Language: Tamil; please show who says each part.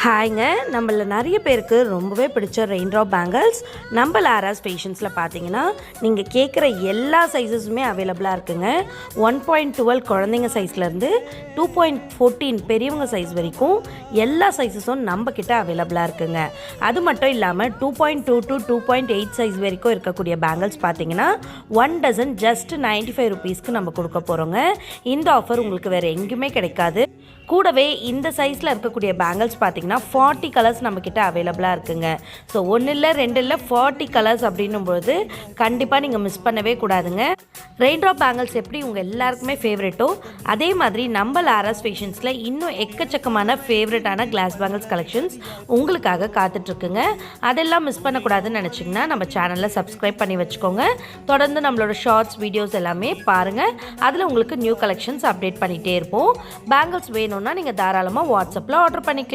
Speaker 1: ஹாய்ங்க, நம்மள நிறைய பேருக்கு ரொம்பவே பிடிச்ச ரெயின் ட்ராப் பேங்கிள்ஸ் நம்ம லாராஸ் ஃபேஷன்ஸில் பார்த்தீங்கன்னா நீங்கள் கேட்குற எல்லா சைஸஸுமே அவைலபிளாக இருக்குங்க. 1.12 குழந்தைங்க சைஸ்லேருந்து 2.14 பெரியவங்க சைஸ் வரைக்கும் எல்லா சைஸஸும் நம்மக்கிட்ட அவைலபிளாக இருக்குங்க. அது மட்டும் இல்லாமல் 2.2 to 2.8 சைஸ் வரைக்கும் இருக்கக்கூடிய பேங்கிள்ஸ் பார்த்தீங்கன்னா 1 டசன் ஜஸ்ட் 95 ருபீஸ்க்கு நம்ம கொடுக்க போகிறோங்க. இந்த ஆஃபர் உங்களுக்கு வேறு எங்கேயுமே கிடைக்காது. கூடவே இந்த சைஸில் இருக்கக்கூடிய பேங்கிள்ஸ் பார்த்தீங்கன்னா 40 கலர்ஸ் நம்மக்கிட்ட அவைலபிளாக இருக்குங்க. ஸோ 1 இல்லை 2 இல்லை 40 கலர்ஸ் அப்படின்னும்போது கண்டிப்பாக நீங்கள் மிஸ் பண்ணவே கூடாதுங்க. ரெயின் ட்ராப் பேங்கிள்ஸ் எப்படி உங்கள் எல்லாருக்குமே ஃபேவரெட்டோ அதே மாதிரி நம்ம லாராஸ் ஃபேஷன்ஸில் இன்னும் எக்கச்சக்கமான ஃபேவரட்டான கிளாஸ் பேங்கிள்ஸ் கலெக்ஷன்ஸ் உங்களுக்காக காத்துட்ருக்குங்க. அதெல்லாம் மிஸ் பண்ணக்கூடாதுன்னு நினச்சிங்கன்னா நம்ம சேனலில் சப்ஸ்கிரைப் பண்ணி வச்சுக்கோங்க. தொடர்ந்து நம்மளோட ஷார்ட்ஸ் வீடியோஸ் எல்லாமே பாருங்கள். அதில் உங்களுக்கு நியூ கலெக்ஷன்ஸ் அப்டேட் பண்ணிகிட்டே இருப்போம். பேங்கிள்ஸ் வேணும்னா நீங்கள் தாராளமாக வாட்ஸ்அப்பில் ஆர்டர் பண்ணிக்கலாம்.